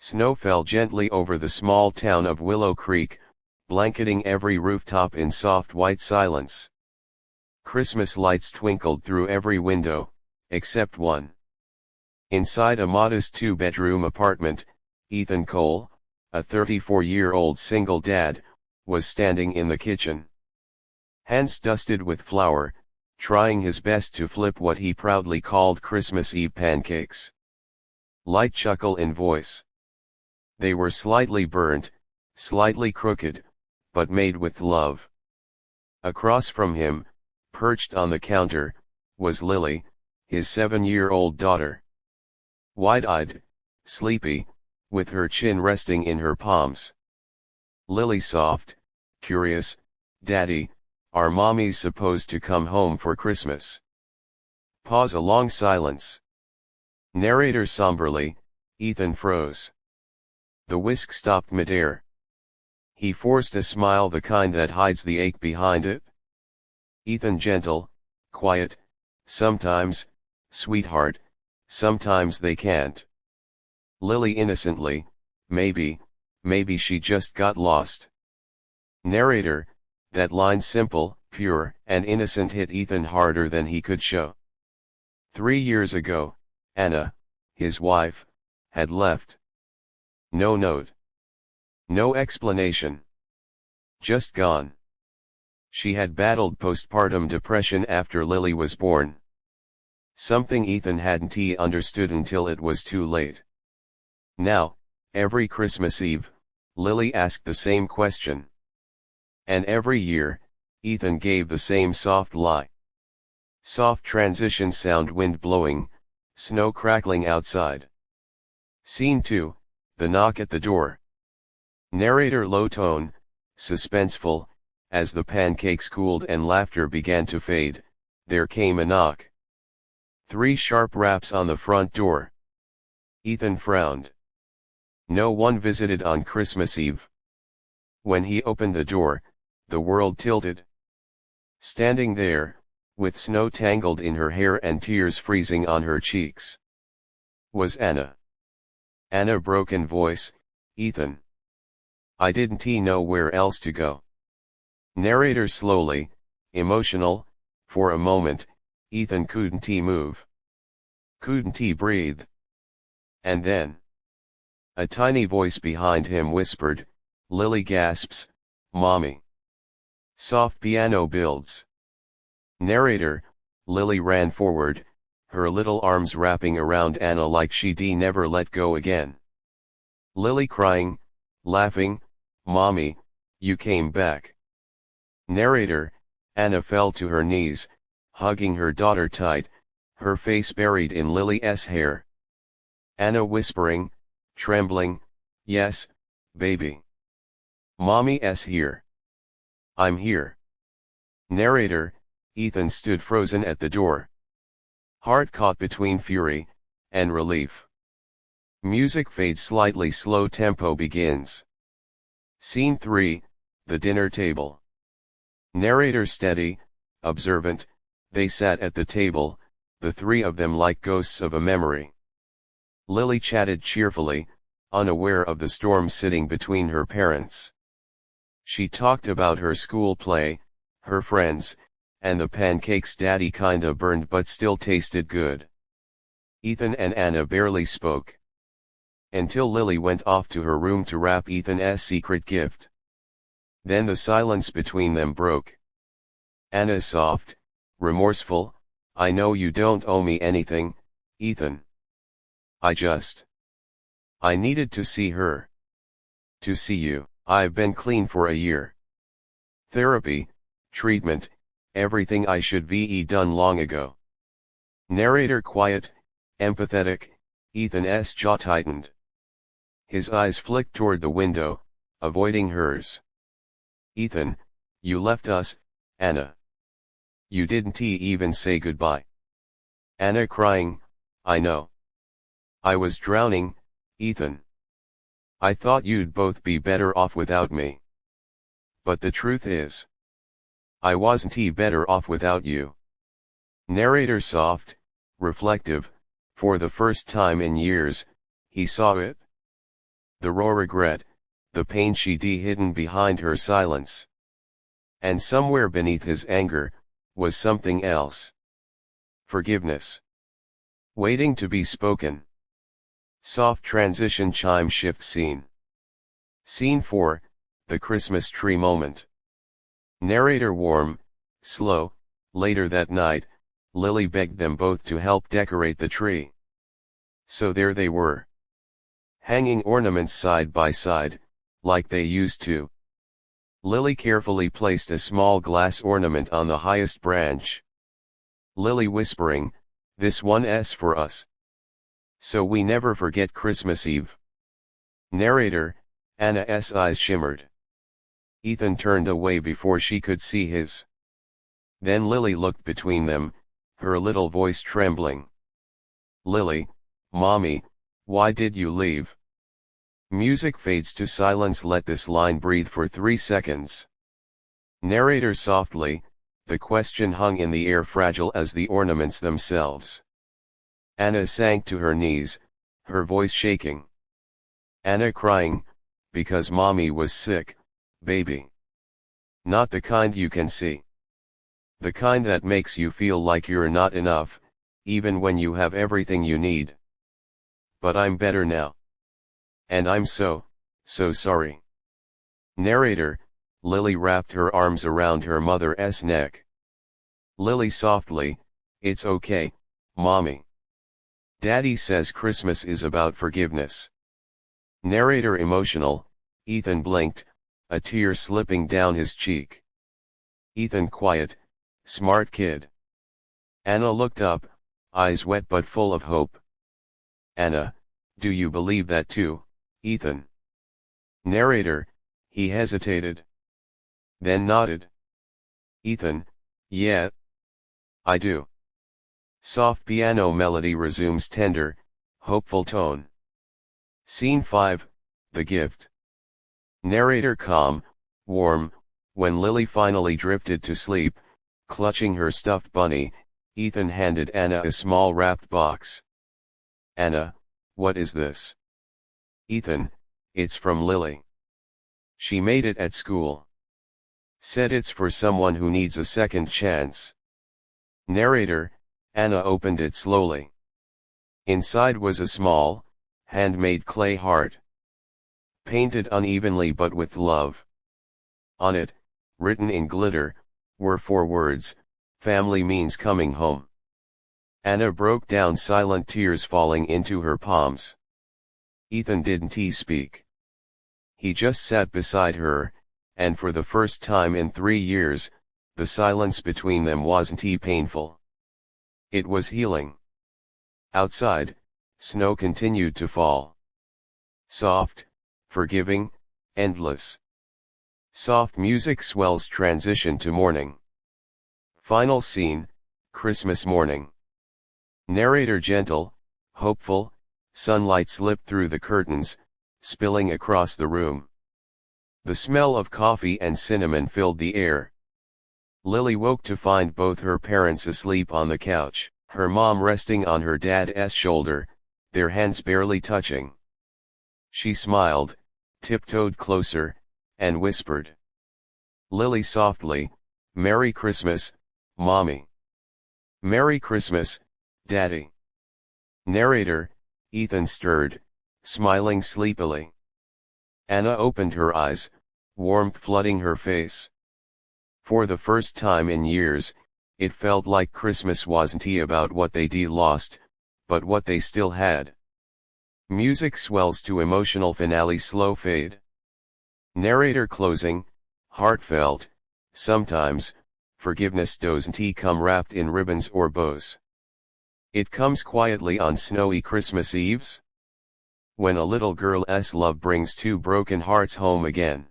Snow fell gently over the small town of Willow Creek, blanketing every rooftop in soft white silence. Christmas lights twinkled through every window, except one. Inside a modest two-bedroom apartment, Ethan Cole, a 34-year-old single dad, was standing in the kitchen. Hands dusted with flour, trying his best to flip what he proudly called Christmas Eve pancakes. Light chuckle in voice. They were slightly burnt, slightly crooked, but made with love. Across from him, perched on the counter, was Lily, his 7-year-old daughter. Wide-eyed, sleepy, with her chin resting in her palms. Lily soft, curious, "Daddy, are mommies supposed to come home for Christmas?" Pause, a long silence. Narrator somberly, Ethan froze. The whisk stopped midair. He forced a smile, the kind that hides the ache behind it. Ethan gentle, quiet, "Sometimes, sweetheart, sometimes they can't." Lily innocently, maybe she just got lost." Narrator, that line, simple, pure, and innocent, hit Ethan harder than he could show. 3 years ago, Anna, his wife, had left. No note. No explanation. Just gone. She had battled postpartum depression after Lily was born. Something Ethan hadn't understood until it was too late. Now, every Christmas Eve, Lily asked the same question. And every year, Ethan gave the same soft lie. Soft transition sound, wind blowing, snow crackling outside. Scene 2, the knock at the door. Narrator low tone, suspenseful, as the pancakes cooled and laughter began to fade, there came a knock. 3 sharp raps on the front door. Ethan frowned. No one visited on Christmas Eve. When he opened the door, the world tilted. Standing there, with snow tangled in her hair and tears freezing on her cheeks, was Anna. Anna, broken voice, "Ethan. I didn't know where else to go." Narrator slowly, emotional, for a moment, Ethan couldn't move. Couldn't breathe. And then, a tiny voice behind him whispered, Lily gasps, "Mommy." Soft piano builds. Narrator, Lily ran forward, her little arms wrapping around Anna like she'd never let go again. Lily crying, laughing, "Mommy, you came back." Narrator, Anna fell to her knees, hugging her daughter tight, her face buried in Lily's hair. Anna whispering, trembling, "Yes, baby. Mommy's here. I'm here." Narrator, Ethan stood frozen at the door. Heart caught between fury and relief. Music fades slightly, slow tempo begins. Scene 3, the dinner table. Narrator steady, observant, they sat at the table, the 3 of them like ghosts of a memory. Lily chatted cheerfully, unaware of the storm sitting between her parents. She talked about her school play, her friends, and the pancakes Daddy kinda burned but still tasted good. Ethan and Anna barely spoke. Until Lily went off to her room to wrap Ethan's secret gift. Then the silence between them broke. Anna soft, remorseful, "I know you don't owe me anything, Ethan. I needed to see her. To see you. I've been clean for a year. Therapy, treatment, everything I should be done long ago." Narrator quiet, empathetic, Ethan's jaw tightened. His eyes flicked toward the window, avoiding hers. "Ethan, you left us, Anna. You didn't even say goodbye." Anna crying, "I know. I was drowning, Ethan. I thought you'd both be better off without me. But the truth is, I wasn't better off without you." Narrator soft, reflective, for the first time in years, he saw it. the raw regret, the pain she'd hidden behind her silence. And somewhere beneath his anger, was something else. Forgiveness. Waiting to be spoken. Soft transition chime shift scene. Scene 4, the Christmas tree moment. Narrator warm, slow. Later that night, Lily begged them both to help decorate the tree. So there they were. Hanging ornaments side by side, like they used to. Lily carefully placed a small glass ornament on the highest branch. Lily whispering, "This one's for us. So we never forget Christmas Eve." Narrator, Anna's eyes shimmered. Ethan turned away before she could see his. Then Lily looked between them, her little voice trembling. "Lily, Mommy, why did you leave?" Music fades to silence. Let this line breathe for 3 seconds. Narrator softly, the question hung in the air, fragile as the ornaments themselves. Anna sank to her knees, her voice shaking. Anna crying, "Because Mommy was sick, baby. Not the kind you can see. The kind that makes you feel like you're not enough, even when you have everything you need. But I'm better now. And I'm so sorry." Narrator, Lily wrapped her arms around her mother's neck. Lily softly, "It's okay, Mommy. Daddy says Christmas is about forgiveness." Narrator emotional, Ethan blinked, a tear slipping down his cheek. Ethan quiet, "Smart kid." Anna looked up, eyes wet but full of hope. "Anna, do you believe that too, Ethan?" Narrator, he hesitated. Then nodded. Ethan, "Yeah, I do." Soft piano melody resumes, tender, hopeful tone. Scene 5, the gift. Narrator calm, warm. When Lily finally drifted to sleep, clutching her stuffed bunny, Ethan handed Anna a small wrapped box. "Anna, what is this?" Ethan, "It's from Lily. She made it at school. Said it's for someone who needs a second chance." Narrator, Anna opened it slowly. Inside was a small, handmade clay heart. Painted unevenly but with love. On it, written in glitter, were 4 words, "Family means coming home." Anna broke down, silent tears falling into her palms. Ethan didn't speak. He just sat beside her, and for the first time in 3 years, the silence between them wasn't painful. It was healing. Outside, snow continued to fall. Soft, forgiving, endless. Soft music swells, transition to morning. Final scene, Christmas morning. Narrator gentle, hopeful. Sunlight slipped through the curtains, spilling across the room. The smell of coffee and cinnamon filled the air. Lily woke to find both her parents asleep on the couch, her mom resting on her dad's shoulder, their hands barely touching. She smiled, tiptoed closer, and whispered. Lily softly, "Merry Christmas, Mommy." "Merry Christmas, Daddy." Narrator, Ethan stirred, smiling sleepily. Anna opened her eyes, warmth flooding her face. For the first time in years, it felt like Christmas wasn't about what they'd lost, but what they still had. Music swells to emotional finale, slow fade. Narrator closing, heartfelt. Sometimes, forgiveness doesn't come wrapped in ribbons or bows. It comes quietly on snowy Christmas Eves. When a little girl's love brings 2 broken hearts home again.